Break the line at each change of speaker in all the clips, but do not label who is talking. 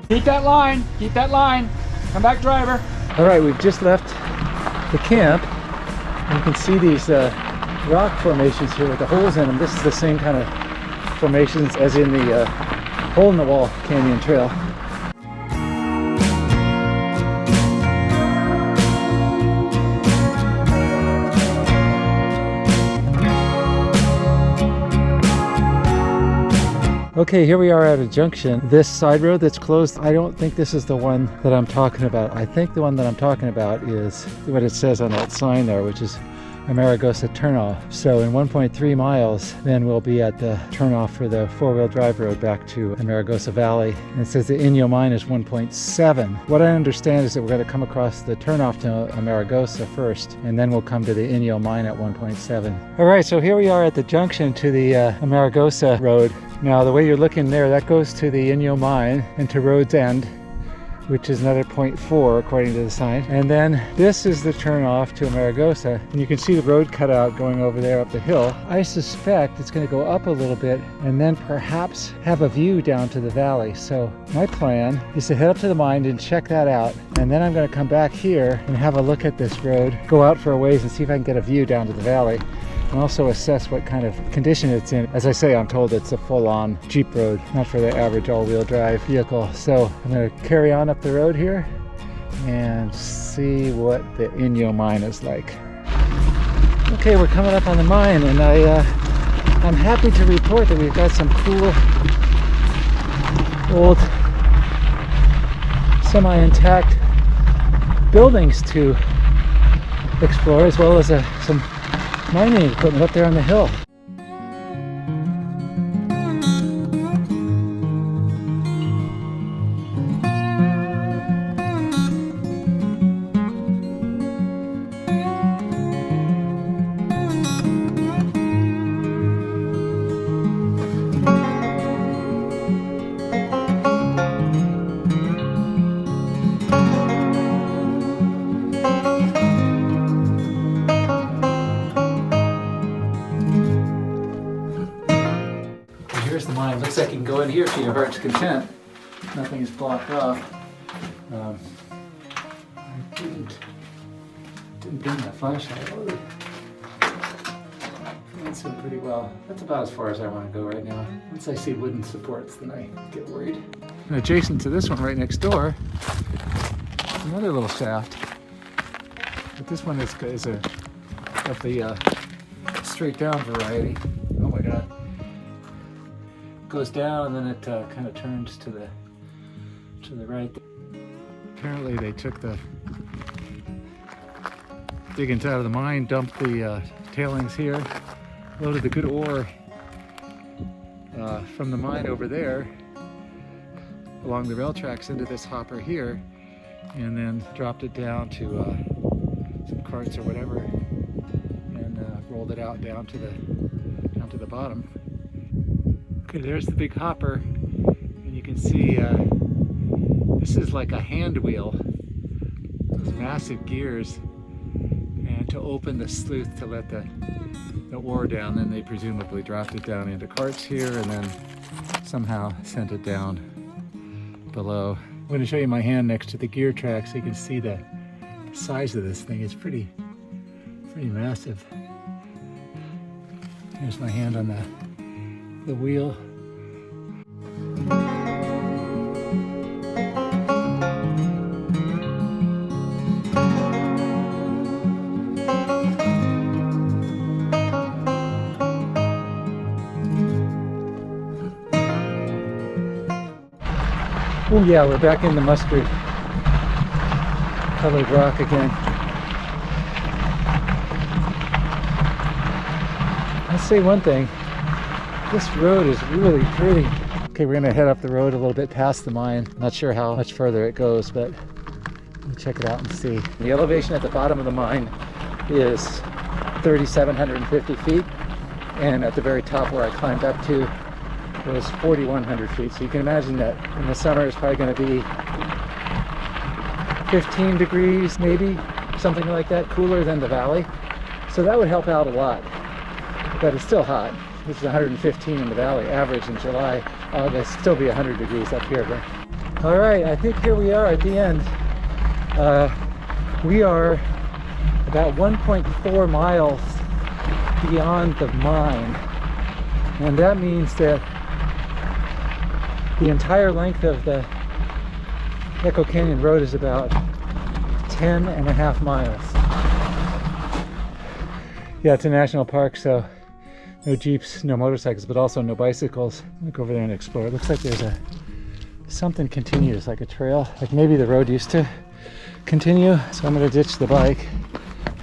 Keep that line. Keep that line. Come back, driver.
All right, we've just left the camp. You can see these rock formations here with the holes in them. This is the same kind of formations as in the Hole in the Wall Canyon Trail. Okay, here we are at a junction. This side road that's closed, I don't think this is the one that I'm talking about. I think the one that I'm talking about is what it says on that sign there, which is Amargosa turnoff. So in 1.3 miles, then we'll be at the turnoff for the four-wheel drive road back to Amargosa Valley. And it says the Inyo mine is 1.7. What I understand is that we're going to come across the turnoff to Amargosa first, and then we'll come to the Inyo mine at 1.7. All right, so here we are at the junction to the Amargosa road. Now, the way you're looking there, that goes to the Inyo mine and to Road's End, which is another 0.4 according to the sign. And then this is the turn off to Amargosa. And you can see the road cut out going over there up the hill. I suspect it's going to go up a little bit and then perhaps have a view down to the valley. So my plan is to head up to the mine and check that out. And then I'm going to come back here and have a look at this road, go out for a ways and see if I can get a view down to the valley. And also assess what kind of condition it's in. As I say, I'm told it's a full-on Jeep road, not for the average all-wheel drive vehicle. So I'm going to carry on up the road here and see what the Inyo mine is like. Okay, we're coming up on the mine, and I'm happy to report that we've got some cool old semi-intact buildings to explore, as well as some mining equipment up there on the hill. Here's the mine. Looks like you can go in here to your heart's content. Nothing is blocked off. I didn't bring my flashlight. That's doing pretty well. That's about as far as I want to go right now. Once I see wooden supports, then I get worried. And adjacent to this one right next door, another little shaft. But this one is of the straight down variety. Oh my God. Goes down and then it kind of turns to the right. Apparently they took the diggings out of the mine, dumped the tailings here, loaded the good ore from the mine over there along the rail tracks into this hopper here, and then dropped it down to some carts or whatever, and rolled it out down to the bottom. Okay, there's the big hopper, and you can see this is like a hand wheel, those massive gears, and to open the sluice to let the ore down, then they presumably dropped it down into carts here and then somehow sent it down below. I'm going to show you my hand next to the gear track so you can see the size of this thing. It's pretty massive. Here's my hand on the wheel. Oh yeah, we're back in the mustard colored rock again. I'll say one thing, this road is really pretty. Okay, we're gonna head up the road a little bit past the mine. Not sure how much further it goes, but we'll check it out and see. The elevation at the bottom of the mine is 3,750 feet, and at the very top where I climbed up to was 4,100 feet. So you can imagine that in the summer it's probably going to be 15 degrees, maybe, something like that, cooler than the valley. So that would help out a lot, but it's still hot. This is 115 in the valley, average in July, August, still be 100 degrees up here. But All right, I think here we are at the end. We are about 1.4 miles beyond the mine, and that means that the entire length of the Echo Canyon Road is about 10.5 miles. Yeah, it's a national park, so no jeeps, no motorcycles, but also no bicycles. Look over there and explore. It looks like there's something continuous, like a trail. Like maybe the road used to continue. So I'm gonna ditch the bike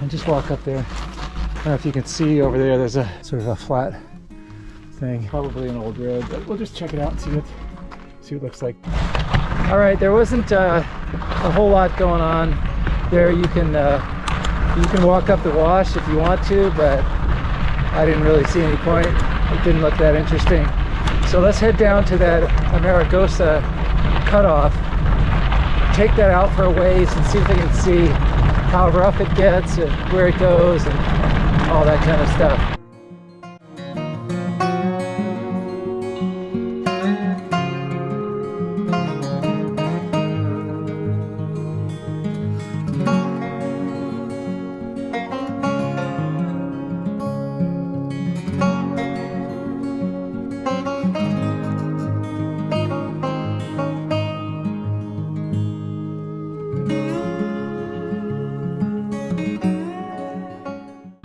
and just walk up there. I don't know if you can see over there, there's a sort of a flat thing. Probably an old road, but we'll just check it out and see what it looks like. All right, there wasn't a whole lot going on there. You can walk up the wash if you want to, but I didn't really see any point. It didn't look that interesting. So let's head down to that Amargosa cutoff, take that out for a ways and see if we can see how rough it gets and where it goes and all that kind of stuff.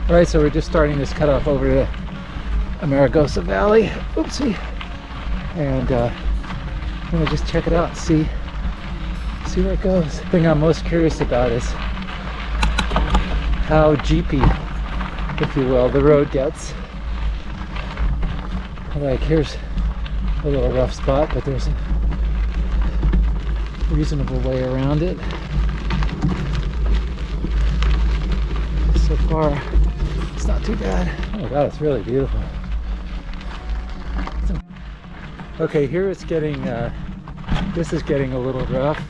All right, so we're just starting this cutoff over to Amargosa Valley. Oopsie. And I'm gonna just check it out and see where it goes. The thing I'm most curious about is how jeepy, if you will, the road gets. Like here's a little rough spot, but there's a reasonable way around it. So far, it's not too bad. Oh god, it's really beautiful. Okay, here it's getting, this is getting a little rough.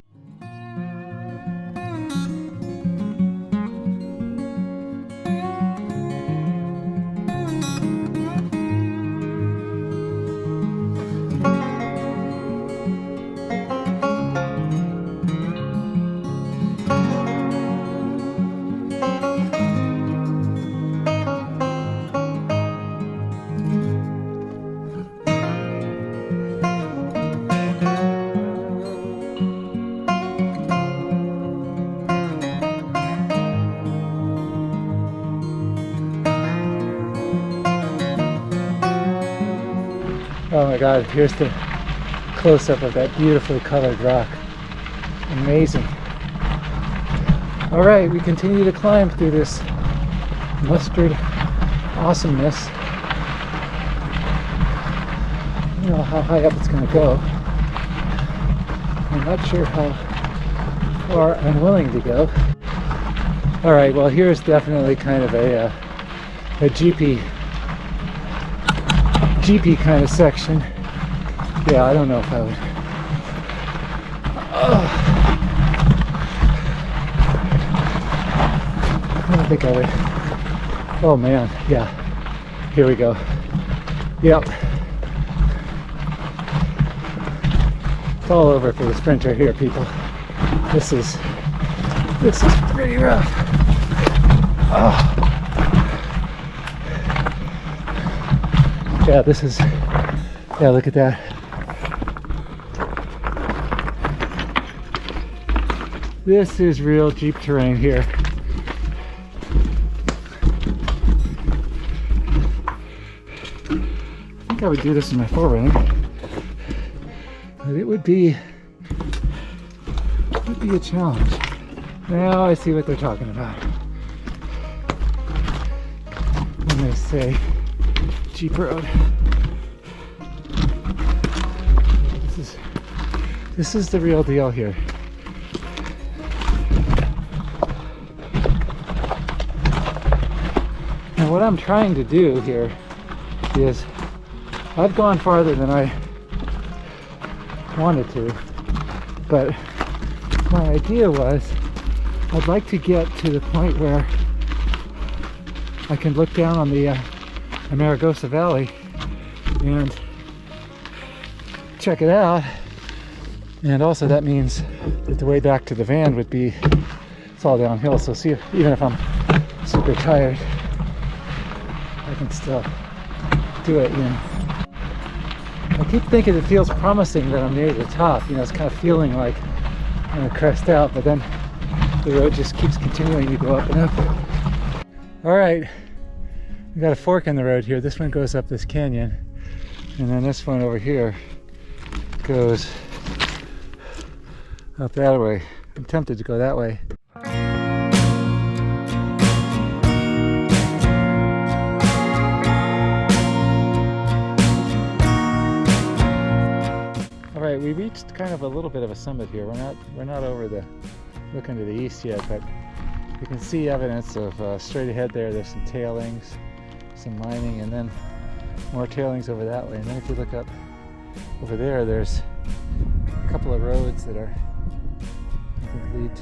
Oh my god, here's the close-up of that beautifully colored rock. Amazing. Alright, we continue to climb through this mustard awesomeness. I don't know how high up it's going to go. I'm not sure how far I'm willing to go. Alright, well here's definitely kind of a jeepy kind of section. Yeah, I don't know if I would. I don't think I would. Oh man, yeah. Here we go. Yep. It's all over for the sprinter here, people. This is pretty rough. Oh. Yeah, yeah, look at that. This is real Jeep terrain here. I think I would do this in my 4Runner, but it would be a challenge. Now I see what they're talking about when they say Jeep road. This is the real deal here. And what I'm trying to do here is, I've gone farther than I wanted to, but my idea was I'd like to get to the point where I can look down on the Amargosa Valley and check it out And also that means that the way back to the van would be, it's all downhill. So see, even if I'm super tired, I can still do it. I keep thinking it feels promising that I'm near the top. It's kind of feeling like I'm gonna crest out, but then the road just keeps continuing to go up and up. All right, we got a fork in the road here. This one goes up this canyon, and then this one over here goes up that way. I'm tempted to go that way. All right, we reached kind of a little bit of a summit here. We're not over the looking to the east yet, but you can see evidence of straight ahead there. There's some tailings, some mining, and then more tailings over that way. And then if you look up over there, there's a couple of roads that are, I think,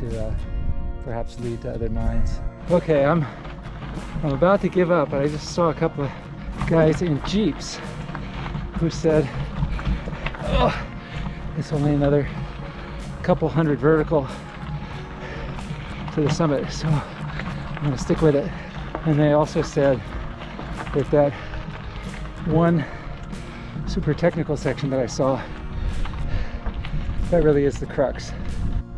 perhaps lead to other mines. Okay, I'm about to give up, but I just saw a couple of guys in Jeeps who said, oh, it's only another couple hundred vertical to the summit, so I'm going to stick with it. And they also said that one super technical section that I saw, that really is the crux.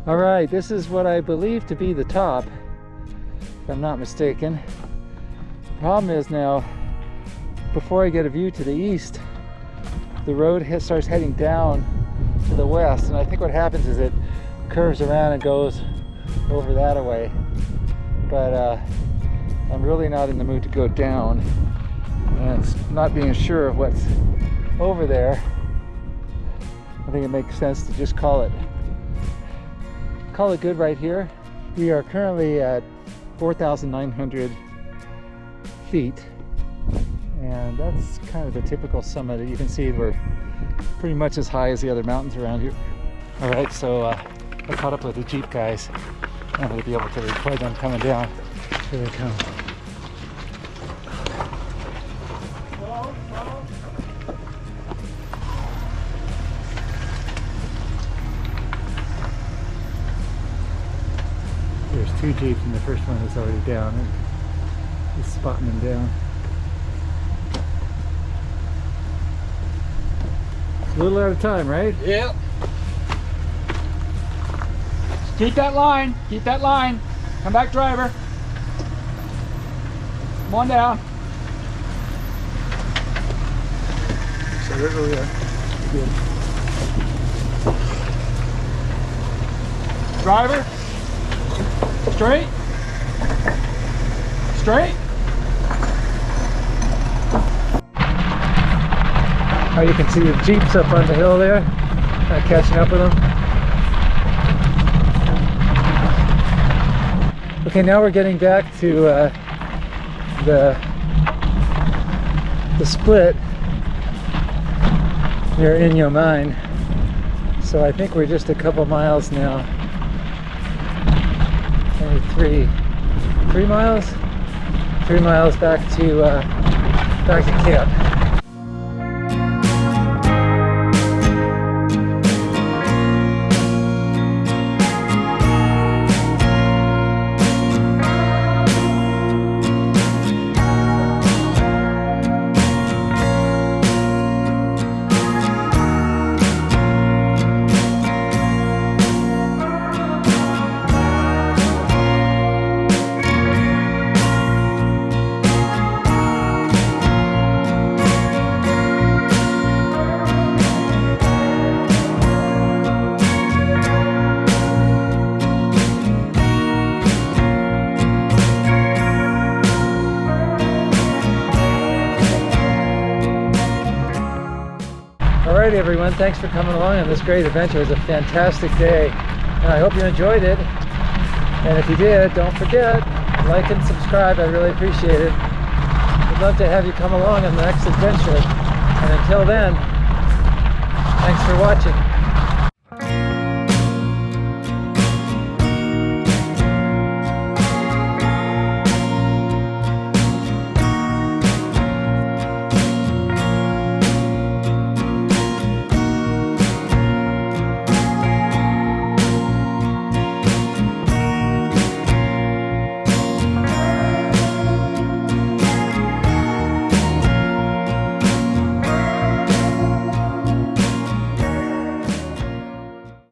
All right, this is what I believe to be the top, if I'm not mistaken. The problem is now, before I get a view to the east, the road starts heading down to the west, and I think what happens is it curves around and goes over that way, but I'm really not in the mood to go down, and not being sure of what's over there, I think it makes sense to just call it good right here. We are currently at 4,900 feet, and that's kind of the typical summit. You can see we're pretty much as high as the other mountains around here. All right, so I caught up with the Jeep guys. I'm going to be able to record them coming down. Here they come. There's two Jeeps, and the first one is already down. And he's spotting them down. A little out of time, right?
Yep. Keep that line. Keep that line. Come back, driver. Come on down.
So there we are. Good.
Driver. Straight. Straight.
Oh, you can see the Jeeps up on the hill there, catching up with them. Okay, now we're getting back to the split near Inyo mine. So I think we're just a couple miles now. Only three miles? 3 miles back to camp. Alright everyone, thanks for coming along on this great adventure. It was a fantastic day, and I hope you enjoyed it. And if you did, don't forget, like and subscribe. I really appreciate it. We'd love to have you come along on the next adventure. And until then, thanks for watching.